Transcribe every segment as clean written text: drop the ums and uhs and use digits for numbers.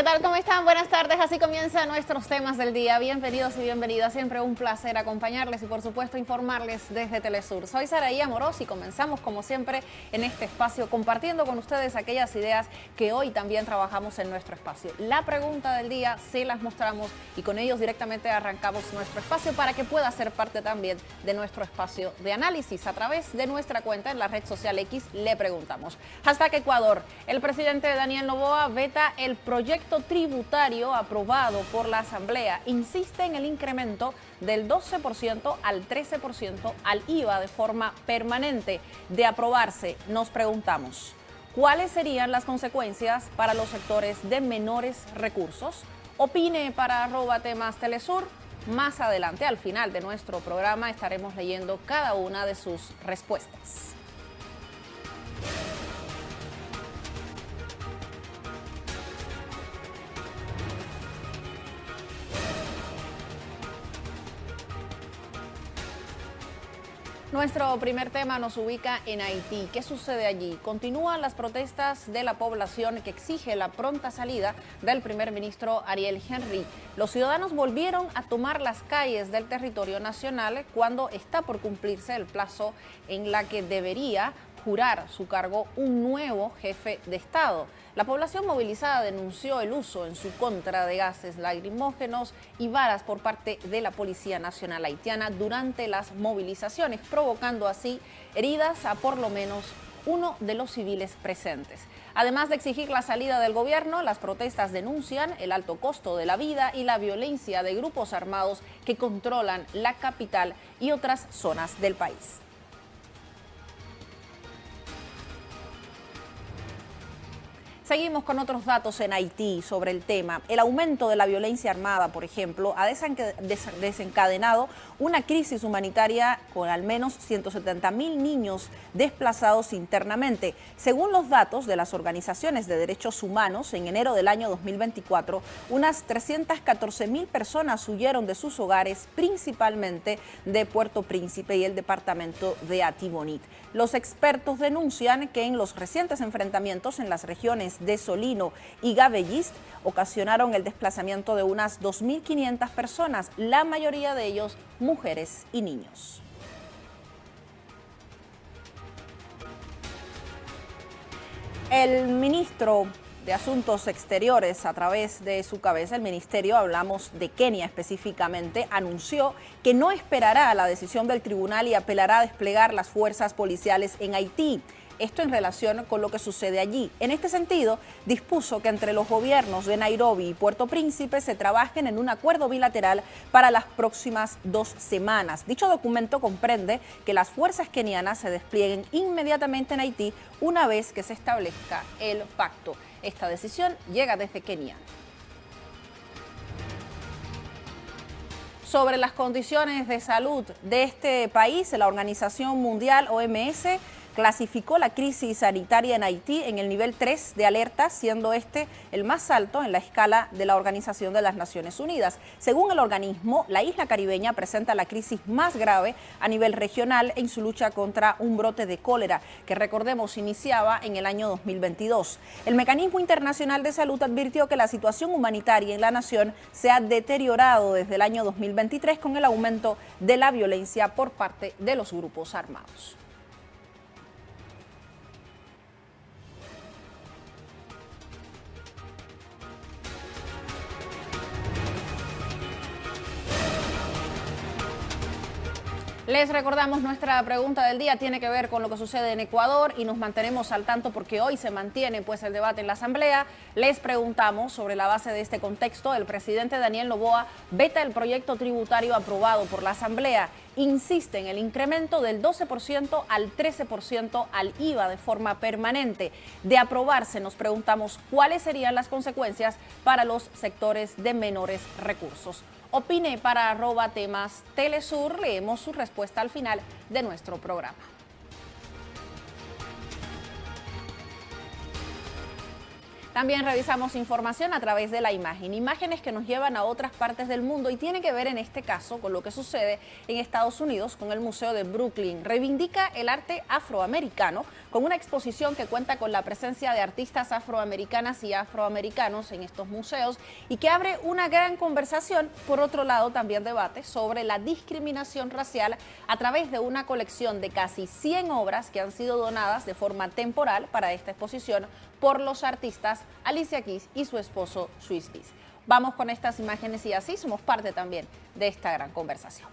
tal? ¿Cómo están? Buenas tardes. Así comienzan nuestros temas del día. Bienvenidos y bienvenidas. Siempre un placer acompañarles y, por supuesto, informarles desde Telesur. Soy Saraí Amorós y comenzamos, como siempre, en este espacio compartiendo con ustedes aquellas ideas que hoy también trabajamos en nuestro espacio. La pregunta del día se las mostramos y con ellos directamente arrancamos nuestro espacio para que pueda ser parte también de nuestro espacio de análisis. A través de nuestra cuenta en la red social X le preguntamos. Hashtag Ecuador. El presidente Daniel Noboa veta el proyecto tributario aprobado por la Asamblea. Insiste en el incremento del 12% al 13% al IVA de forma permanente. De aprobarse, nos preguntamos, ¿cuáles serían las consecuencias para los sectores de menores recursos? Opine para @temastelesur. Más adelante, al final de nuestro programa, estaremos leyendo cada una de sus respuestas. Nuestro primer tema nos ubica en Haití. ¿Qué sucede allí? Continúan las protestas de la población que exige la pronta salida del primer ministro Ariel Henry. Los ciudadanos volvieron a tomar las calles del territorio nacional cuando está por cumplirse el plazo en la que debería jurar su cargo un nuevo jefe de Estado. La población movilizada denunció el uso en su contra de gases lacrimógenos y balas por parte de la Policía Nacional Haitiana durante las movilizaciones, provocando así heridas a por lo menos uno de los civiles presentes. Además de exigir la salida del gobierno, las protestas denuncian el alto costo de la vida y la violencia de grupos armados que controlan la capital y otras zonas del país. Seguimos con otros datos en Haití sobre el tema. El aumento de la violencia armada, por ejemplo, ha desencadenado una crisis humanitaria con al menos 170.000 niños desplazados internamente. Según los datos de las organizaciones de derechos humanos, en enero del año 2024, unas 314.000 personas huyeron de sus hogares, principalmente de Puerto Príncipe y el departamento de Atibonit. Los expertos denuncian que en los recientes enfrentamientos en las regiones de Solino y Gabellist ocasionaron el desplazamiento de unas 2.500 personas, la mayoría de ellos mujeres y niños. El ministro de Asuntos Exteriores, a través de su cabeza, el ministerio, hablamos de Kenia específicamente, anunció que no esperará la decisión del tribunal y apelará a desplegar las fuerzas policiales en Haití. Esto en relación con lo que sucede allí. En este sentido, dispuso que entre los gobiernos de Nairobi y Puerto Príncipe se trabajen en un acuerdo bilateral para las próximas 2 semanas. Dicho documento comprende que las fuerzas kenianas se desplieguen inmediatamente en Haití una vez que se establezca el pacto. Esta decisión llega desde Kenia. Sobre las condiciones de salud de este país, la Organización Mundial, OMS, clasificó la crisis sanitaria en Haití en el nivel 3 de alerta, siendo este el más alto en la escala de la Organización de las Naciones Unidas. Según el organismo, la isla caribeña presenta la crisis más grave a nivel regional en su lucha contra un brote de cólera, que recordemos iniciaba en el año 2022. El Mecanismo Internacional de Salud advirtió que la situación humanitaria en la nación se ha deteriorado desde el año 2023 con el aumento de la violencia por parte de los grupos armados. Les recordamos, nuestra pregunta del día tiene que ver con lo que sucede en Ecuador y nos mantenemos al tanto porque hoy se mantiene el debate en la Asamblea. Les preguntamos, sobre la base de este contexto, el presidente Daniel Noboa veta el proyecto tributario aprobado por la Asamblea. Insiste en el incremento del 12% al 13% al IVA de forma permanente. De aprobarse, nos preguntamos cuáles serían las consecuencias para los sectores de menores recursos. Opine para @temastelesur. Leemos su respuesta al final de nuestro programa. También revisamos información a través de la imagen, imágenes que nos llevan a otras partes del mundo y tiene que ver en este caso con lo que sucede en Estados Unidos con el Museo de Brooklyn. Reivindica el arte afroamericano con una exposición que cuenta con la presencia de artistas afroamericanas y afroamericanos en estos museos y que abre una gran conversación, por otro lado también debate sobre la discriminación racial a través de una colección de casi 100 obras que han sido donadas de forma temporal para esta exposición por los artistas Alicia Keys y su esposo Swizz Beatz. Vamos con estas imágenes y así somos parte también de esta gran conversación.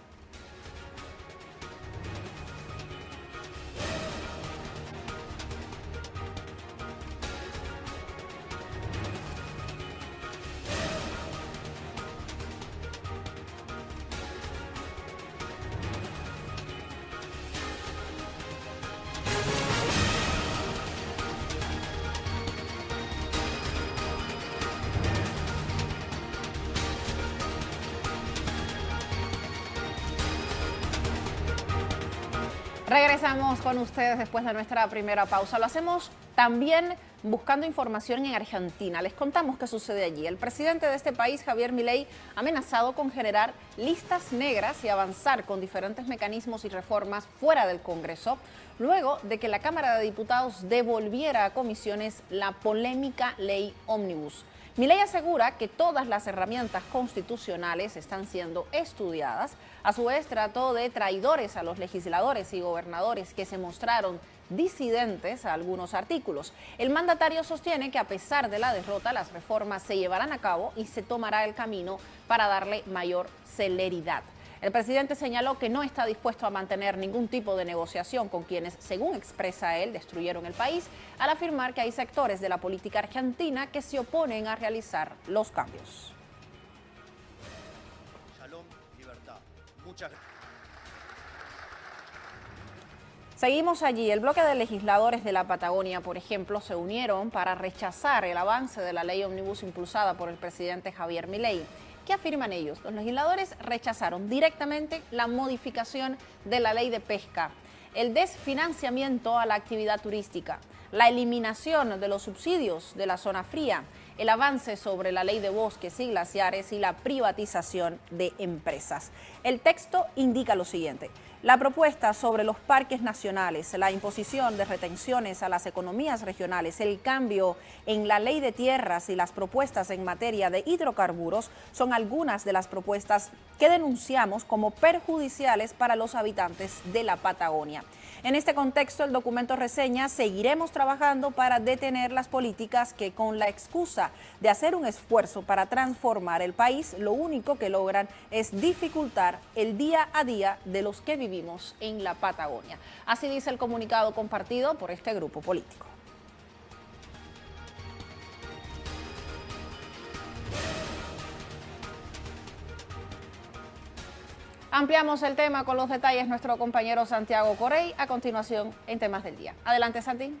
Regresamos con ustedes después de nuestra primera pausa. Lo hacemos también buscando información en Argentina. Les contamos qué sucede allí. El presidente de este país, Javier Milei, ha amenazado con generar listas negras y avanzar con diferentes mecanismos y reformas fuera del Congreso, luego de que la Cámara de Diputados devolviera a comisiones la polémica ley Ómnibus. Milei asegura que todas las herramientas constitucionales están siendo estudiadas. A su vez, trató de traidores a los legisladores y gobernadores que se mostraron disidentes a algunos artículos. El mandatario sostiene que a pesar de la derrota, las reformas se llevarán a cabo y se tomará el camino para darle mayor celeridad. El presidente señaló que no está dispuesto a mantener ningún tipo de negociación con quienes, según expresa él, destruyeron el país, al afirmar que hay sectores de la política argentina que se oponen a realizar los cambios. Shalom, libertad. Muchas gracias. Seguimos allí. El bloque de legisladores de la Patagonia, por ejemplo, se unieron para rechazar el avance de la ley Ómnibus impulsada por el presidente Javier Milei. ¿Qué afirman ellos? Los legisladores rechazaron directamente la modificación de la ley de pesca, el desfinanciamiento a la actividad turística, la eliminación de los subsidios de la zona fría, el avance sobre la ley de bosques y glaciares y la privatización de empresas. El texto indica lo siguiente: la propuesta sobre los parques nacionales, la imposición de retenciones a las economías regionales, el cambio en la ley de tierras y las propuestas en materia de hidrocarburos son algunas de las propuestas que denunciamos como perjudiciales para los habitantes de la Patagonia. En este contexto, el documento reseña: seguiremos trabajando para detener las políticas que, con la excusa de hacer un esfuerzo para transformar el país, lo único que logran es dificultar el día a día de los que vivimos en la Patagonia. Así dice el comunicado compartido por este grupo político. Ampliamos el tema con los detalles nuestro compañero Santiago Corey a continuación en Temas del Día. Adelante, Santi.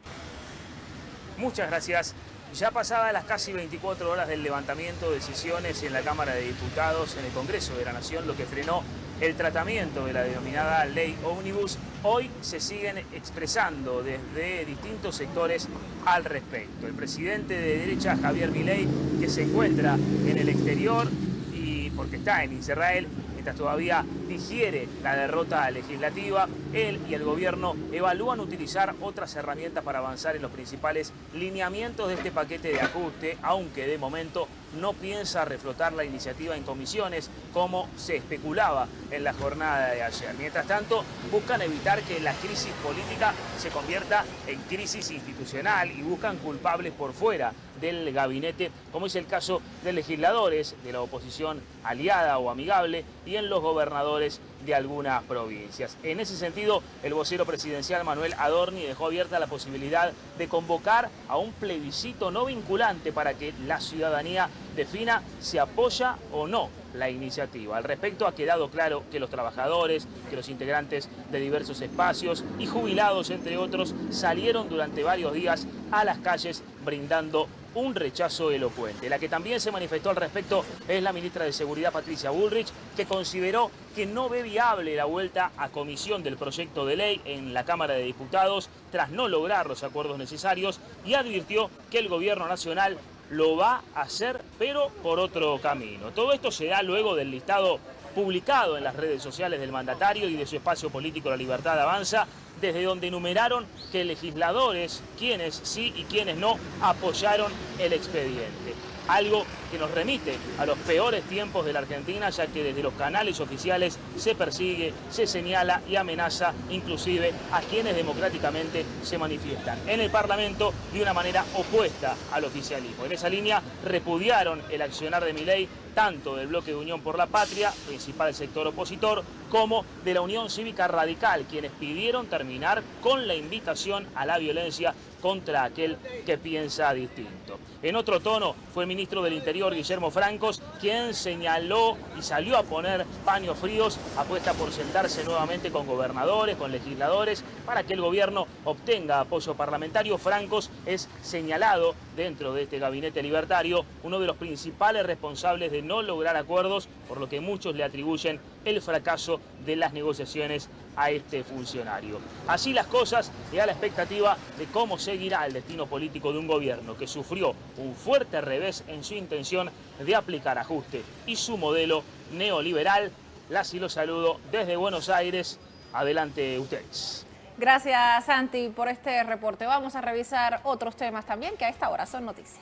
Muchas gracias. Ya pasadas las casi 24 horas del levantamiento de sesiones en la Cámara de Diputados en el Congreso de la Nación, lo que frenó el tratamiento de la denominada ley Ómnibus, hoy se siguen expresando desde distintos sectores al respecto. El presidente de derecha, Javier Milei, que se encuentra en el exterior y porque está en Israel, todavía digiere la derrota legislativa, él y el gobierno evalúan utilizar otras herramientas para avanzar en los principales lineamientos de este paquete de ajuste, aunque de momento no piensa reflotar la iniciativa en comisiones como se especulaba en la jornada de ayer. Mientras tanto, buscan evitar que la crisis política se convierta en crisis institucional y buscan culpables por fuera del gabinete, como es el caso de legisladores de la oposición aliada o amigable y en los gobernadores de algunas provincias. En ese sentido, el vocero presidencial Manuel Adorni dejó abierta la posibilidad de convocar a un plebiscito no vinculante para que la ciudadanía defina si apoya o no la iniciativa. Al respecto, ha quedado claro que los trabajadores, que los integrantes de diversos espacios y jubilados, entre otros, salieron durante varios días a las calles brindando un rechazo elocuente. La que también se manifestó al respecto es la ministra de Seguridad, Patricia Bullrich, que consideró que no ve viable la vuelta a comisión del proyecto de ley en la Cámara de Diputados tras no lograr los acuerdos necesarios y advirtió que el gobierno nacional lo va a hacer, pero por otro camino. Todo esto se da luego del listado publicado en las redes sociales del mandatario y de su espacio político La Libertad Avanza, desde donde enumeraron que legisladores, quienes sí y quienes no, apoyaron el expediente. Algo que nos remite a los peores tiempos de la Argentina, ya que desde los canales oficiales se persigue, se señala y amenaza inclusive a quienes democráticamente se manifiestan en el Parlamento de una manera opuesta al oficialismo. En esa línea repudiaron el accionar de Milei, tanto del bloque de Unión por la Patria, principal sector opositor, como de la Unión Cívica Radical, quienes pidieron terminar con la invitación a la violencia contra aquel que piensa distinto. En otro tono fue el ministro del Interior, Guillermo Francos, quien señaló y salió a poner paños fríos, apuesta por sentarse nuevamente con gobernadores, con legisladores, para que el gobierno obtenga apoyo parlamentario. Francos es señalado dentro de este gabinete libertario uno de los principales responsables de no lograr acuerdos, por lo que muchos le atribuyen el fracaso de las negociaciones a este funcionario. Así las cosas, y a la expectativa de cómo seguirá el destino político de un gobierno que sufrió un fuerte revés en su intención de aplicar ajuste y su modelo neoliberal. Las y los saludo desde Buenos Aires. Adelante ustedes. Gracias, Santi, por este reporte. Vamos a revisar otros temas también que a esta hora son noticia.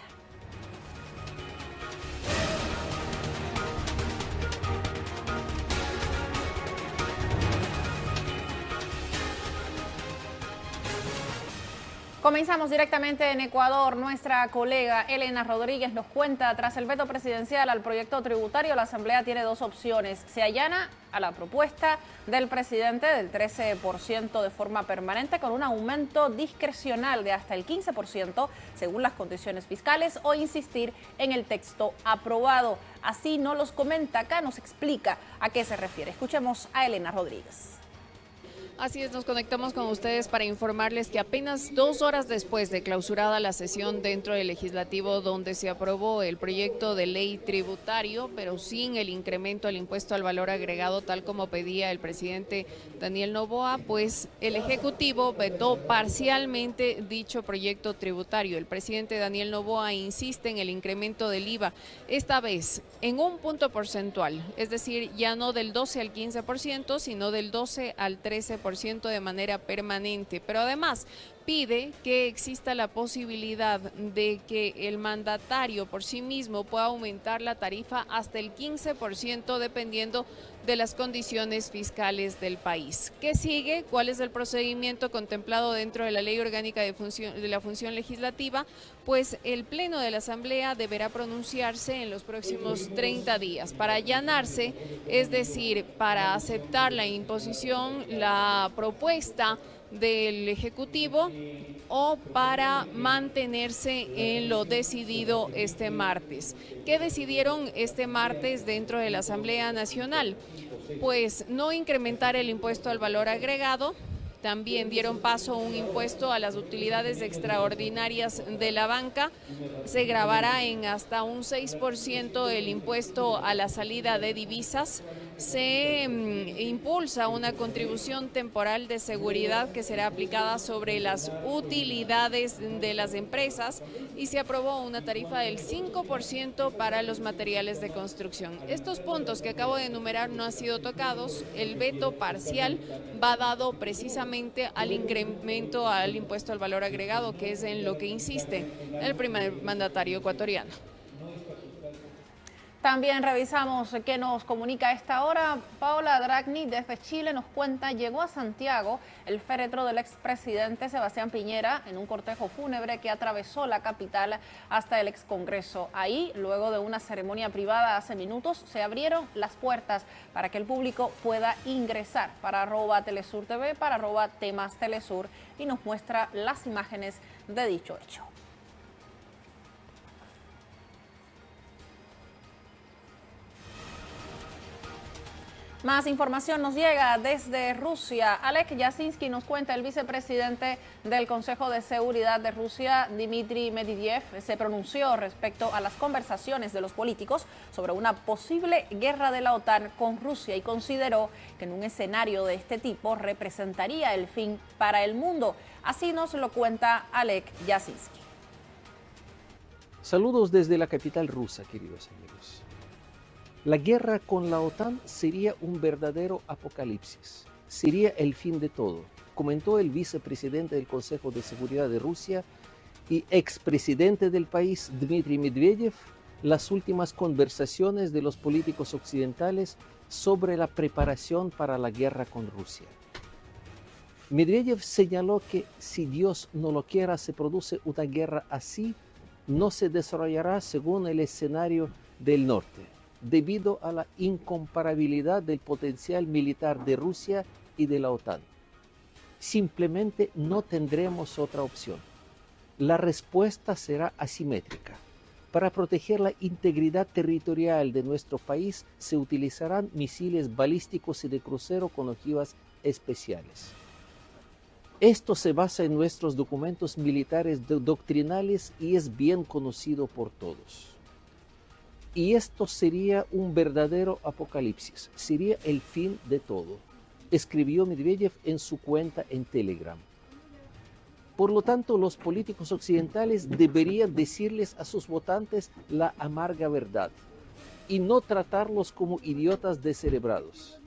Comenzamos directamente en Ecuador. Nuestra colega Elena Rodríguez nos cuenta, tras el veto presidencial al proyecto tributario, la Asamblea tiene dos opciones. Se allana a la propuesta del presidente del 13% de forma permanente con un aumento discrecional de hasta el 15% según las condiciones fiscales, o insistir en el texto aprobado. Así nos los comenta acá, nos explica a qué se refiere. Escuchemos a Elena Rodríguez. Así es, nos conectamos con ustedes para informarles que apenas 2 horas después de clausurada la sesión dentro del Legislativo, donde se aprobó el proyecto de ley tributario, pero sin el incremento al impuesto al valor agregado, tal como pedía el presidente Daniel Noboa, pues el Ejecutivo vetó parcialmente dicho proyecto tributario. El presidente Daniel Noboa insiste en el incremento del IVA, esta vez en un punto porcentual, es decir, ya no del 12 al 15%, sino del 12 al 13% de manera permanente, pero además pide que exista la posibilidad de que el mandatario por sí mismo pueda aumentar la tarifa hasta el 15% dependiendo de las condiciones fiscales del país. ¿Qué sigue? ¿Cuál es el procedimiento contemplado dentro de la Ley Orgánica de la Función Legislativa? Pues el Pleno de la Asamblea deberá pronunciarse en los próximos 30 días para allanarse, es decir, para aceptar la imposición, la propuesta del Ejecutivo, o para mantenerse en lo decidido este martes. ¿Qué decidieron este martes dentro de la Asamblea Nacional? Pues no incrementar el impuesto al valor agregado. También dieron paso a un impuesto a las utilidades extraordinarias de la banca. Se gravará en hasta un 6% el impuesto a la salida de divisas. Se impulsa una contribución temporal de seguridad que será aplicada sobre las utilidades de las empresas, y se aprobó una tarifa del 5% para los materiales de construcción. Estos puntos que acabo de enumerar no han sido tocados. El veto parcial va dado precisamente al incremento al impuesto al valor agregado, que es en lo que insiste el primer mandatario ecuatoriano. También revisamos qué nos comunica a esta hora. Paola Dragni desde Chile nos cuenta, llegó a Santiago el féretro del expresidente Sebastián Piñera en un cortejo fúnebre que atravesó la capital hasta el excongreso. Ahí, luego de una ceremonia privada hace minutos, se abrieron las puertas para que el público pueda ingresar. Para @TelesurTV, para @temastelesur, y nos muestra las imágenes de dicho hecho. Más información nos llega desde Rusia. Alek Yasinski nos cuenta, el vicepresidente del Consejo de Seguridad de Rusia, Dmitry Medvedev, se pronunció respecto a las conversaciones de los políticos sobre una posible guerra de la OTAN con Rusia y consideró que en un escenario de este tipo representaría el fin para el mundo. Así nos lo cuenta Alek Yasinski. Saludos desde la capital rusa, queridos amigos. La guerra con la OTAN sería un verdadero apocalipsis. sería el fin de todo, comentó el vicepresidente del Consejo de Seguridad de Rusia y expresidente del país, Dmitry Medvedev, las últimas conversaciones de los políticos occidentales sobre la preparación para la guerra con Rusia. Medvedev señaló que si Dios no lo quiera, se produce una guerra así, no se desarrollará según el escenario del norte, debido a la incomparabilidad del potencial militar de Rusia y de la OTAN. Simplemente no tendremos otra opción. La respuesta será asimétrica. Para proteger la integridad territorial de nuestro país se utilizarán misiles balísticos y de crucero con ojivas especiales. Esto se basa en nuestros documentos militares doctrinales y es bien conocido por todos. Y esto sería un verdadero apocalipsis, sería el fin de todo, escribió Medvedev en su cuenta en Telegram. Por lo tanto, los políticos occidentales deberían decirles a sus votantes la amarga verdad y no tratarlos como idiotas descerebrados.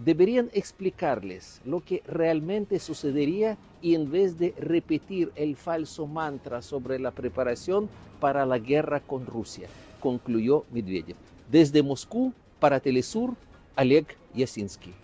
Deberían explicarles lo que realmente sucedería y en vez de repetir el falso mantra sobre la preparación para la guerra con Rusia, concluyó Medvedev. Desde Moscú, para Telesur, Oleg Yasinski.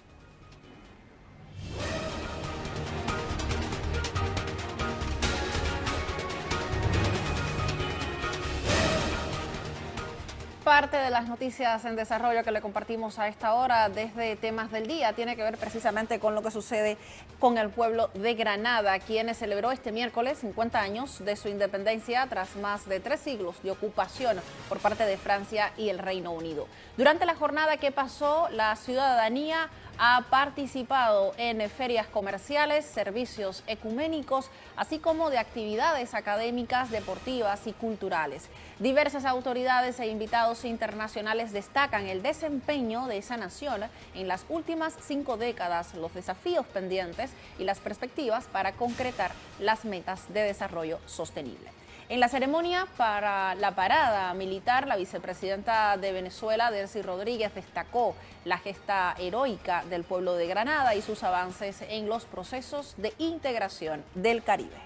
Parte de las noticias en desarrollo que le compartimos a esta hora desde Temas del Día tiene que ver precisamente con lo que sucede con el pueblo de Granada, quien celebró este miércoles 50 años de su independencia tras más de 3 siglos de ocupación por parte de Francia y el Reino Unido. Durante la jornada que pasó, la ciudadanía ha participado en ferias comerciales, servicios ecuménicos, así como de actividades académicas, deportivas y culturales. Diversas autoridades e invitados internacionales destacan el desempeño de esa nación en las últimas 5 décadas, los desafíos pendientes y las perspectivas para concretar las metas de desarrollo sostenible. En la ceremonia para la parada militar, la vicepresidenta de Venezuela, Delcy Rodríguez, destacó la gesta heroica del pueblo de Granada y sus avances en los procesos de integración del Caribe.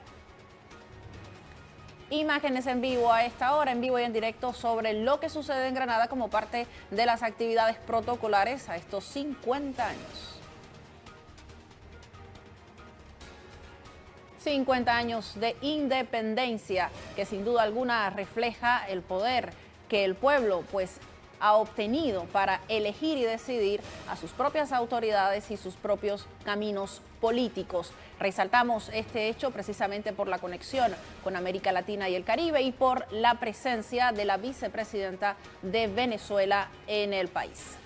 Imágenes en vivo a esta hora, en vivo y en directo sobre lo que sucede en Granada como parte de las actividades protocolares a estos 50 años. 50 años de independencia que sin duda alguna refleja el poder que el pueblo ha obtenido para elegir y decidir a sus propias autoridades y sus propios caminos políticos. Resaltamos este hecho precisamente por la conexión con América Latina y el Caribe y por la presencia de la vicepresidenta de Venezuela en el país.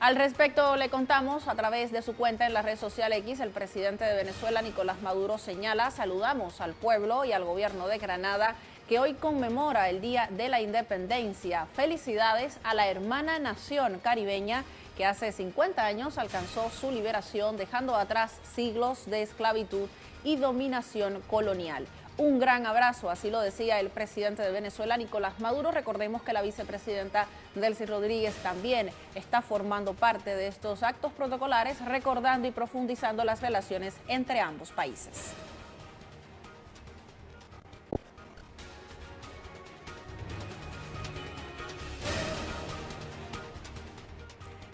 Al respecto, le contamos a través de su cuenta en la red social X, el presidente de Venezuela, Nicolás Maduro, señala: saludamos al pueblo y al gobierno de Granada que hoy conmemora el Día de la Independencia. Felicidades a la hermana nación caribeña que hace 50 años alcanzó su liberación, dejando atrás siglos de esclavitud y dominación colonial. Un gran abrazo, así lo decía el presidente de Venezuela, Nicolás Maduro. Recordemos que la vicepresidenta Delcy Rodríguez también está formando parte de estos actos protocolares, recordando y profundizando las relaciones entre ambos países.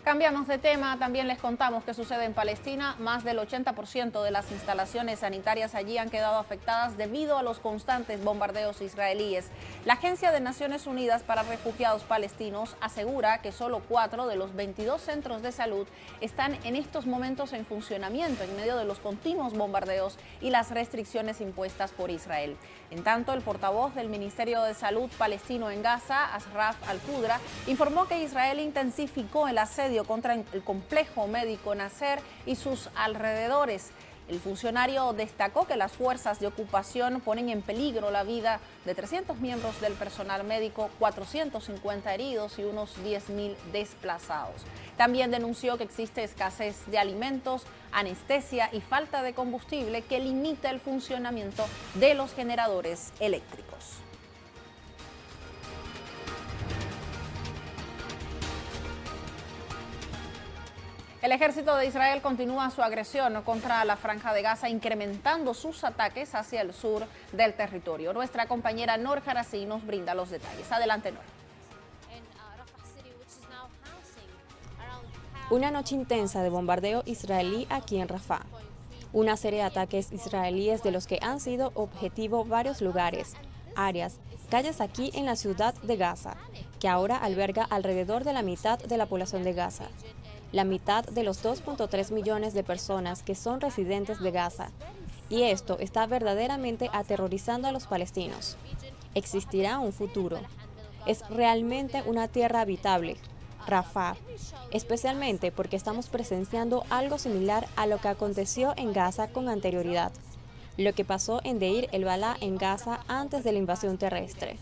Cambiamos de tema, también les contamos qué sucede en Palestina. Más del 80% de las instalaciones sanitarias allí han quedado afectadas debido a los constantes bombardeos israelíes. La Agencia de Naciones Unidas para Refugiados Palestinos asegura que solo 4 de los 22 centros de salud están en estos momentos en funcionamiento en medio de los continuos bombardeos y las restricciones impuestas por Israel. En tanto, el portavoz del Ministerio de Salud palestino en Gaza, Ashraf Al-Qudra, informó que Israel intensificó el asedio contra el complejo médico Nasser y sus alrededores. El funcionario destacó que las fuerzas de ocupación ponen en peligro la vida de 300 miembros del personal médico, 450 heridos y unos 10.000 desplazados. También denunció que existe escasez de alimentos, anestesia y falta de combustible que limita el funcionamiento de los generadores eléctricos. El ejército de Israel continúa su agresión contra la Franja de Gaza, incrementando sus ataques hacia el sur del territorio. Nuestra compañera Nor Jarasí nos brinda los detalles. Adelante, Nor. Una noche intensa de bombardeo israelí aquí en Rafah. Una serie de ataques israelíes de los que han sido objetivo varios lugares, áreas, calles aquí en la ciudad de Gaza, que ahora alberga alrededor de la mitad de la población de Gaza. La mitad de los 2.3 millones de personas que son residentes de Gaza. Y esto está verdaderamente aterrorizando a los palestinos. ¿Existirá un futuro? Es realmente una tierra habitable, Rafah, especialmente porque estamos presenciando algo similar a lo que aconteció en Gaza con anterioridad, lo que pasó en Deir el-Balá en Gaza antes de la invasión terrestre.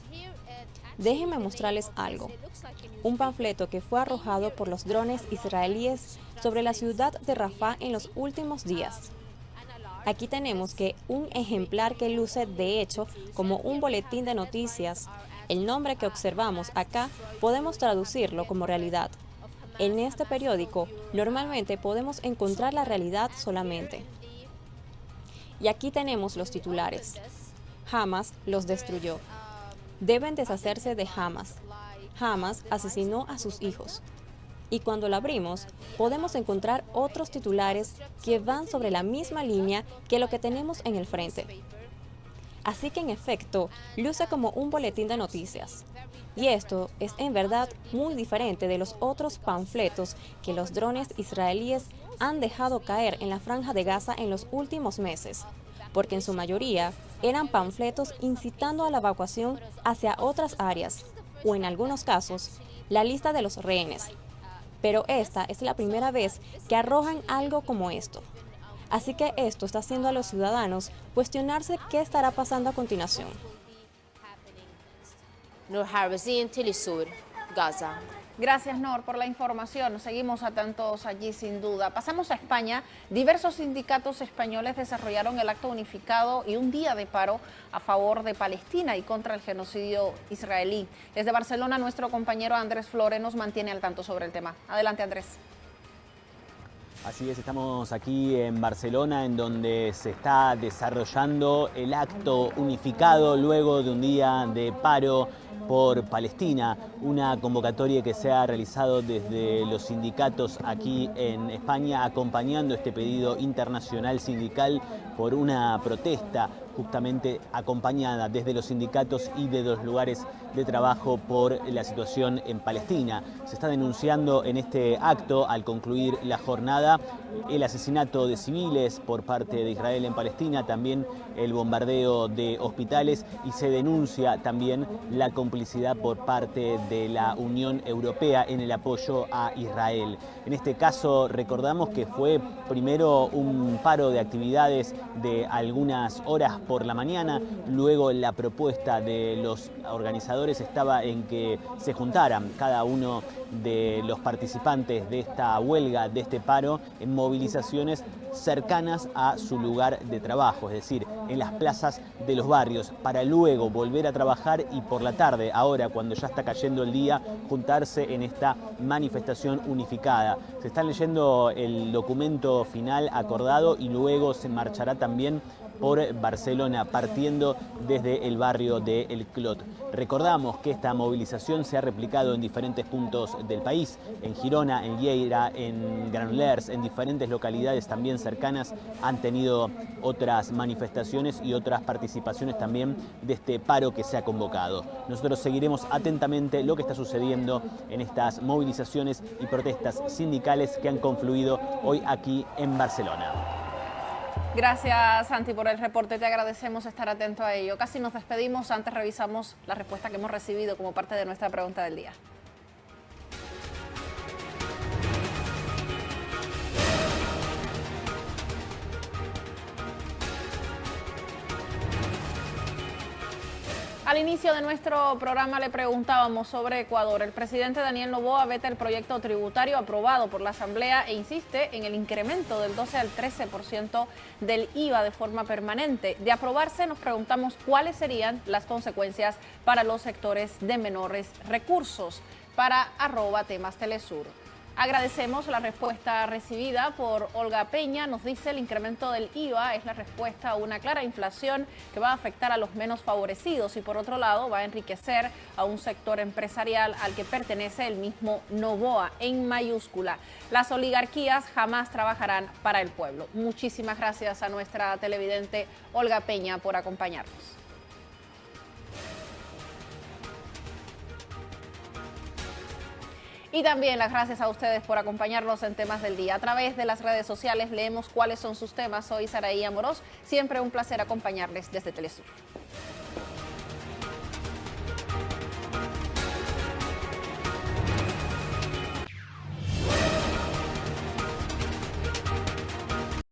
Déjenme mostrarles algo. Un panfleto que fue arrojado por los drones israelíes sobre la ciudad de Rafah en los últimos días. Aquí tenemos que un ejemplar que luce de hecho como un boletín de noticias. El nombre que observamos acá podemos traducirlo como realidad. En este periódico normalmente podemos encontrar la realidad solamente. Y aquí tenemos los titulares. Hamas los destruyó. Deben deshacerse de Hamas. Hamas asesinó a sus hijos. Y cuando lo abrimos, podemos encontrar otros titulares que van sobre la misma línea que lo que tenemos en el frente. Así que en efecto, luce como un boletín de noticias. Y esto es en verdad muy diferente de los otros panfletos que los drones israelíes han dejado caer en la Franja de Gaza en los últimos meses, porque en su mayoría eran panfletos incitando a la evacuación hacia otras áreas, o en algunos casos, la lista de los rehenes. Pero esta es la primera vez que arrojan algo como esto. Así que esto está haciendo a los ciudadanos cuestionarse qué estará pasando a continuación. Nor Jarasí en Telesur, Gaza. Gracias, Nor, por la información. Seguimos atentos allí, sin duda. Pasamos a España. Diversos sindicatos españoles desarrollaron el acto unificado y un día de paro a favor de Palestina y contra el genocidio israelí. Desde Barcelona, nuestro compañero Andrés Flores nos mantiene al tanto sobre el tema. Adelante, Andrés. Así es, estamos aquí en Barcelona, en donde se está desarrollando el acto unificado luego de un día de paro por Palestina, una convocatoria que se ha realizado desde los sindicatos aquí en España, acompañando este pedido internacional sindical por una protesta justamente acompañada desde los sindicatos y de los lugares de trabajo por la situación en Palestina. Se está denunciando en este acto, al concluir la jornada, el asesinato de civiles por parte de Israel en Palestina, también el bombardeo de hospitales, y se denuncia también la complicidad por parte de la Unión Europea en el apoyo a Israel. En este caso recordamos que fue primero un paro de actividades de algunas horas por la mañana, luego la propuesta de los organizadores estaba en que se juntaran cada uno de los participantes de esta huelga, de este paro, en movilizaciones cercanas a su lugar de trabajo, es decir, en las plazas de los barrios, para luego volver a trabajar y por la tarde, ahora cuando ya está cayendo el día, juntarse en esta manifestación unificada. Se está leyendo el documento final acordado y luego se marchará también por Barcelona, partiendo desde el barrio de El Clot. Recordamos que esta movilización se ha replicado en diferentes puntos del país, en Girona, en Lleida, en Granollers, en diferentes localidades también cercanas han tenido otras manifestaciones y otras participaciones también de este paro que se ha convocado. Nosotros seguiremos atentamente lo que está sucediendo en estas movilizaciones y protestas sindicales que han confluido hoy aquí en Barcelona. Gracias, Santi, por el reporte. Te agradecemos estar atento a ello. Casi nos despedimos. Antes revisamos la respuesta que hemos recibido como parte de nuestra pregunta del día. Al inicio de nuestro programa le preguntábamos sobre Ecuador. El presidente Daniel Noboa veta el proyecto tributario aprobado por la Asamblea e insiste en el incremento del 12 al 13% del IVA de forma permanente. De aprobarse, nos preguntamos cuáles serían las consecuencias para los sectores de menores recursos. Para @temastelesur. Agradecemos la respuesta recibida por Olga Peña. Nos dice el incremento del IVA es la respuesta a una clara inflación que va a afectar a los menos favorecidos y por otro lado va a enriquecer a un sector empresarial al que pertenece el mismo Noboa en mayúscula. Las oligarquías jamás trabajarán para el pueblo. Muchísimas gracias a nuestra televidente Olga Peña por acompañarnos. Y también las gracias a ustedes por acompañarnos en Temas del Día. A través de las redes sociales leemos cuáles son sus temas. Soy Saraí Amorós. Siempre un placer acompañarles desde Telesur.